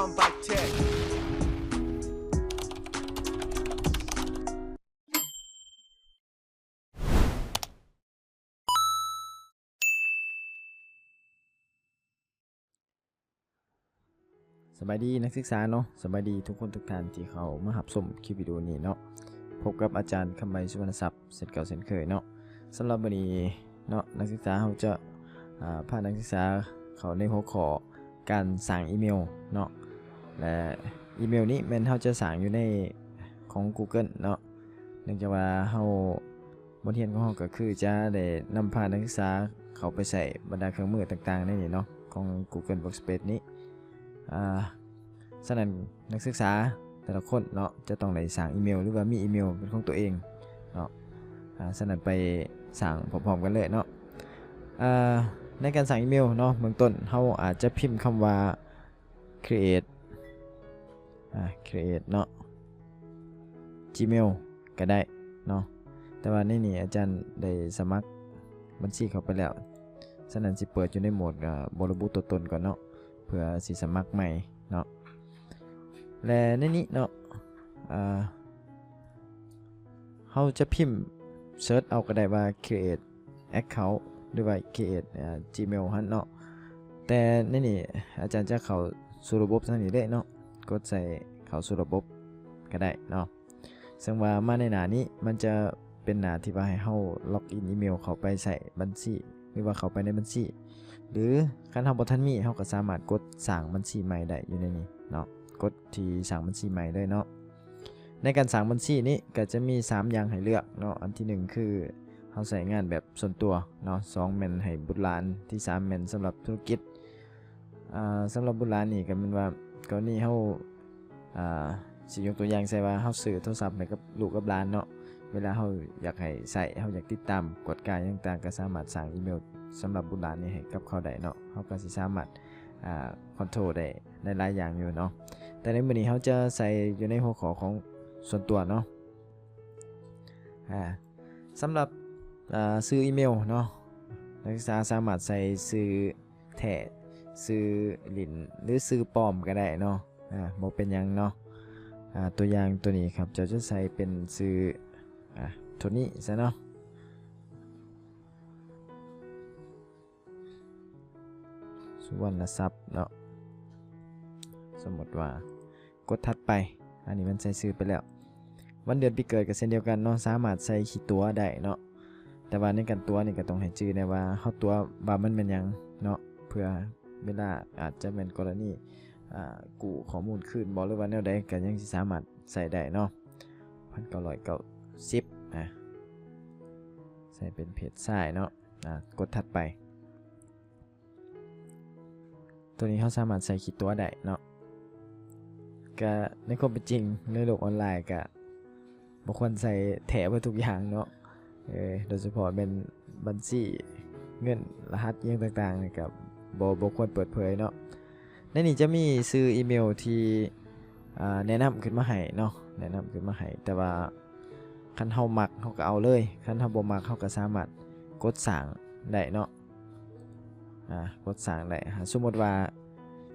Combat Techสบายดีนักศึกษาเนาะสบายดีทุกคนทุกท่านที่เขามาหับชมคลิปวิดีโอนี้เนาะพบกับอาจารย์คำใบสุวรรณศัพท์เสร็จเก่าเสร็จเคยเนาะสำหรับวันนี้เนาะนักศึกษาเขาจะพานักศึกษาเขาในหัวข้อการสั่งอีเมลเนาะและอีเมลนี้มันเขาจะสั่งอยู่ในของ Google เนาะเนื่องจากว่าเขาบทเรียนของเขาก็คือจะได้นำพานักศึกษาเขาไปใส่บรรดาเครื่องมือต่างๆในนี้เนาะของ Google Workspace นี้ฉะนั้นนักศึกษาแต่ละคนเนาะจะต้องได้สั่งอีเมลหรือว่ามีอีเมลเป็นของตัวเองเนาะฉะนั้นไปสั่งพร้อมๆกันเลยเนาะในการสั่งอีเมลเนาะเบื้องต้นเราอาจจะพิมพ์คำว่า createเนาะ Gmail ก็ได้เนาะแต่ว่าในนี้อาจารย์ได้สมัครบัญชีเข้าไปแล้วฉะนั้นสิเปิดอยู่ในโหมดบริบูรณ์ตัวตนก่อนเนาะเพื่อสิสมัครใหม่เนาะและในนี้เนาะเราจะพิมพ์เซิร์ชเอาก็ได้ว่า create account หรือว่า create Gmail ฮั่นเนาะแต่ในนี้อาจารย์จะเข้าสู่ระบบทางนี้ได้เนาะกดใส่เข้าสู่ระบบก็ได้เนาะซึ่งว่ามาในหน้านี้มันจะเป็นหน้าที่ว่าให้เราล็อกอินอีเมลเข้าไปใส่บัญชีหรือว่าเข้าไปในบัญชีหรือคันเราบ่ทันมีเราก็สามารถกดสร้างบัญชีใหม่ได้อยู่ในนี้เนาะกดที่สร้างบัญชีใหม่ได้เนาะในการสร้างบัญชีนี้ก็จะมี3อย่างให้เลือกเนาะอันที่1คือเราใช้งานแบบส่วนตัวเนาะ2แม่นให้บุตรหลานที่3แม่นสำหรับธุรกิจสำหรับบุตรหลานนี่ก็เป็นว่ากรณีเราสิยกตัวอย่างใส่ว่าเราซื้อโทรศัพท์ให้กับลูกกับหลานเนาะเวลาเราอยากให้ใส่เราอยากติดตามกฎการต่างๆก็สามารถสร้างอีเมลสำหรับบุตรหลานนี่ให้กับเขาได้เนาะเขาก็สิสามารถคอนโทรลได้ในหลายอย่างอยู่เนาะแต่ในมื้อนี้เขาจะใส่อยู่ในหัวข้อของส่วนตัวเนาะสำหรับซื้ออีเมลเนาะนักศึกษาสามารถใส่ซื้อแท้ซื้อลิ้นหรือซื้อปลอมก็ได้เนาะบ่เป็นหยังเนาะตัวอย่างตัวนี้ครับจะใส่เป็นซื้อตัวนี้ซะเนาะสุวรรณทรัพย์เนาะสมมติว่ากดถัดไปอันนี้มันใส่ซื้อไปแล้ววันเดือนปีเกิดก็เช่นเดียวกันเนาะสามารถใส่ขีดตัวได้เนาะแต่ว่าในการตัวนี่ก็ต้องให้ชื่อนะว่าเฮาตัวว่ามันเป็นหยังเนาะเพื่อเวลาอาจจะเป็นกรณีกู้ข้อมูลคืนบ่หรือว่าแนวใดก็ยังสิสามารถใส่ได้เนาะ1990ใส่เป็นเพจซ้ายเนาะกดถัดไปตัวนี้เขาสามารถใส่ขีดตัวได้เนาะก็ในความเป็นจริงในโลกออนไลน์ก็บ่ควรใส่แถบไว้ทุกอย่างเนาะโดยเฉพาะเป็นบัญชีเงินรหัสต่างๆนะครับบ่ควรเปิดเผยเนาะในนี้จะมีชื่ออีเมลที่แนะนำขึ้นมาให้เนาะแนะนำขึ้นมาให้แต่ว่าคันเฮามักเฮาก็เอาเลยคันเฮาบ่มักเฮาก็สามารถกดสร้างได้เนาะกดสร้างได้สมมติว่า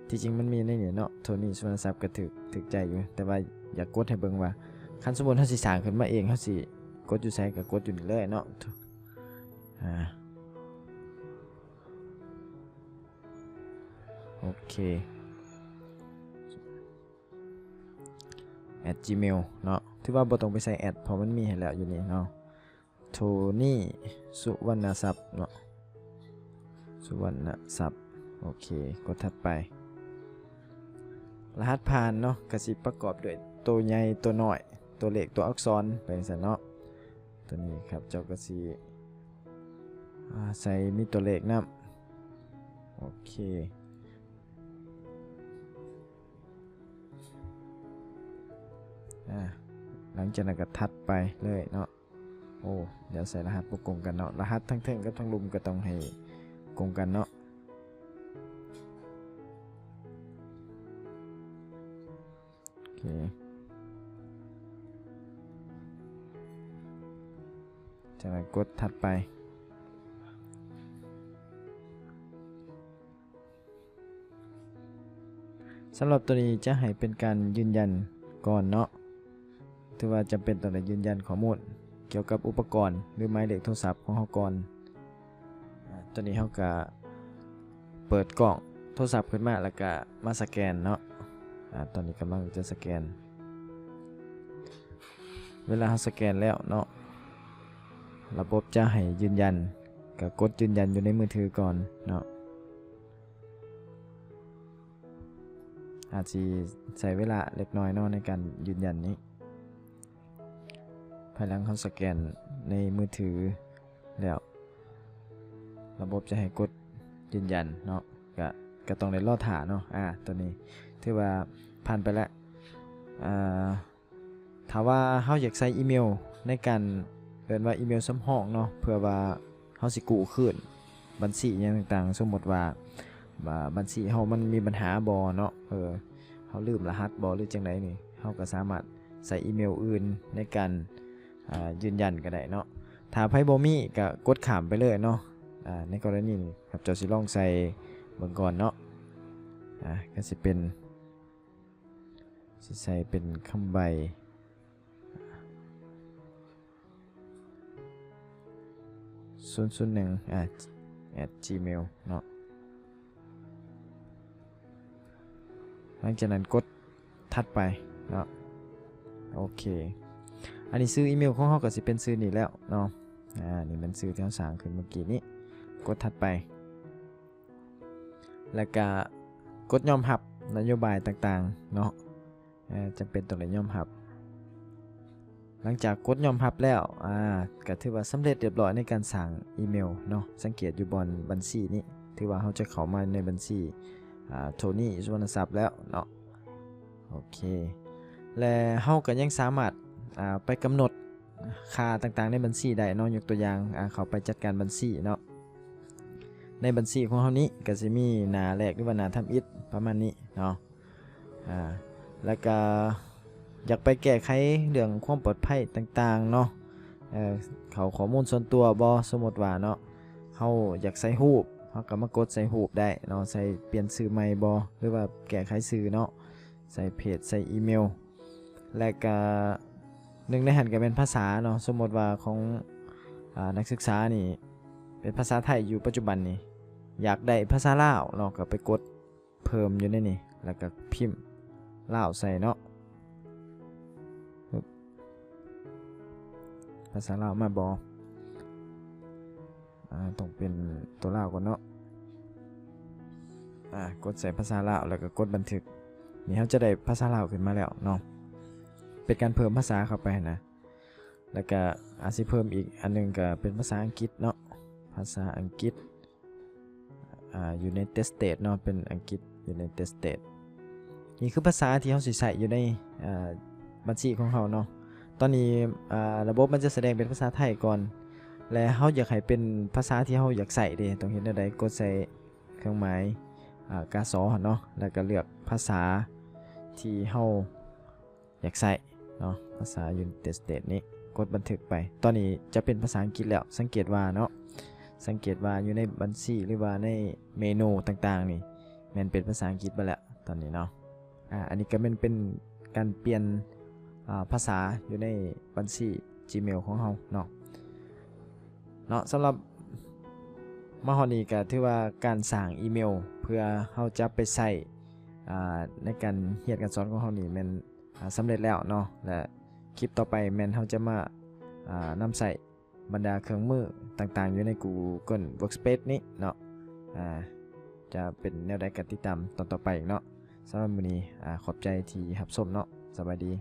ที่จริงมันมีในนี้เนาะโทนี่สุวรรณทรัพย์ก็ถึกใจอยู่แต่ว่าอยากกดให้เบิ่งว่าคันสมมุติเฮาสิสร้างขึ้นมาเองเฮาสิกดอยู่ไสก็กดอยู่นี่เลยเนาะโอเค @gmail เนาะถือว่าบ่ต้องไปใส่แอดเพราะมันมีให้แล้วอยู่นี่เนาะโทนี่สุวรรณทรัพย์เนาะสุวรรณทรัพย์โอเคกดถัดไปรหัสผ่านเนาะก็สิประกอบด้วยตัวใหญ่ตัวน้อยตัวเลขตัวอักษรไปซั่นเนาะตัวนี้ครับเจ้าก็สิใส่มีตัวเลขนำโอเคหลังจากนั้นก็ถัดไปเลยเนาะโอ้เดี๋ยวใส่รหัสบ่กงกันเนาะรหัสทั้งเทิงกับทั้งลุมก็ต้องให้กงกันเนาะโอเคจากนั้นกดถัดไป สำหรับตัวนี้จะให้เป็นการยืนยันก่อนเนาะถือว่าจำเป็นต้องได้ยืนยันข้อมูลเกี่ยวกับอุปกรณ์หรือหมายเลขโทรศัพท์ของเราก่อนตัวนี้เราก็เปิดกล่องโทรศัพท์ขึ้นมาแล้วก็มาสแกนเนาะตอนนี้กำลังจะสแกนเวลาเราสแกนแล้วเนาะระบบจะให้ยืนยันก็กดยืนยันอยู่ในมือถือก่อนเนาะอาจจะใช้เวลาเล็กน้อยเนาะในการยืนยันนี้ภายหลังเขาสแกนในมือถือแล้วระบบจะให้กดยืนยันเนาะก็ต้องได้รอถ่าเนาะตัวนี้ถือว่าผ่านไปแล้วถ้าว่าเขาอยากใช้อีเมลในการเรียนว่าอีเมลซ้ำห้องเนาะเพื่อว่าเขาสิกู้คืนบัญชีอย่างต่างๆสมมติว่าบัญชีเขามันมีปัญหาบ่เนาะเขาลืมรหัสบ่หรือจังไดนี่เขาก็สามารถใส่อีเมลอื่นในการยืนยันก็ได้เนาะถ้าไพ่บ่มีก็กดข้ามไปเลยเนาะในกรณีนี้ครับเจ้าสิลองใส่เบิ่งก่อนเนาะก็สิเป็นสิใส่เป็นคำใบ001 @gmail เนาะหลังจากนั้นกดถัดไปเนาะโอเคอันนี้ซื้ออีเมลของเขาก็สิเป็นซื้อนี่แล้วเนาะนี่มันซื้อที่เราสร้างขึ้นเมื่อกี้นี้กดถัดไปแล้วก็กดยอมรับนโยบายต่างๆเนาะจำเป็นต้องได้ยอมรับหลังจากกดยอมรับแล้วก็ถือว่าสำเร็จเรียบร้อยในการสั่งอีเมลเนาะสังเกตอยู่บนบัญชีนี้ถือว่าเขาจะเข้ามาในบัญชีโทนี่สุวรรณทรัพย์แล้วเนาะโอเคและเขาก็ยังสามารถไปกำหนดค่าต่างๆในบัญชีได้เนาะยกตัวอย่างเขาไปจัดการบัญชีเนาะในบัญชีของเขานี้ก็จะมีหน้าแรกหรือว่าหน้าทำอิฐประมาณนี้เนาะแล้วก็อยากไปแก้ไขเรื่องความปลอดภัยต่างๆเนาะเขาข้อมูลส่วนตัวบ่สมมติว่าเนาะเขาอยากใส่รูปเขาก็มากดใส่รูปได้เนาะใส่เปลี่ยนชื่อใหม่บ่หรือว่าแก้ไขชื่อเนาะใส่เพจใส่อีเมลและก็หนึ่งในหันก็เป็นภาษาเนาะสมมติว่าของนักศึกษานี่เป็นภาษาไทยอยู่ปัจจุบันนี่อยากได้ภาษาลาวเนาะก็ไปกดเพิ่มอยู่ในนี่แล้วก็พิมพ์ลาวใส่เนาะภาษาลาวมาบต้องเป็นตัวลาวก่อนเนาะกดใส่ภาษาลาวแล้วก็กดบันทึกนี่เขาจะได้ภาษาลาวขึ้นมาแล้วเนาะเป็นการเพิ่มภาษาเข้าไปนะแล้วก็อาจจะเพิ่มอีกอันนึงก็เป็นภาษาอังกฤษเนาะภาษาอังกฤษUnited States เนาะเป็นอังกฤษ United States นี่คือภาษาที่เขาใส่อยู่ในบัญชีของเขาเนาะตอนนี้ระบบมันจะแสดงเป็นภาษาไทยก่อนและเขาอยากให้เป็นภาษาที่เขาอยากใส่เด้ต้องเห็นได้กดใส่เครื่องหมายกาสอเนาะแล้วก็เลือกภาษาที่เขาอยากใส่เนาะภาษา United States นี้กดบันทึกไปตอนนี้จะเป็นภาษาอังกฤษแล้วสังเกตว่าเนาะสังเกตว่าอยู่ในบัญชีหรือว่าในเมนูต่างๆนี่มันเป็นภาษาอังกฤษไปแล้วตอนนี้เนาะอันนี้ก็เป็นการเปลี่ยนภาษาอยู่ในบัญชี Gmail ของเราเนาะสำหรับมาฮอนี้ก็ถือว่าการสร้างอีเมลเพื่อเราจะไปใส่ในการเรียนการสอนของเรานี่มันสำเร็จแล้วเนาะและคลิปต่อไปแมนเราจะมานำใส่บรรดาเครื่องมือต่างๆอยู่ใน Google Workspace นี้เนาะจะเป็นแนวใดกันติดตามตอนต่อไปอีกเนาะสำหรับวันนี้ขอบใจที่รับชมเนาะสวัสดี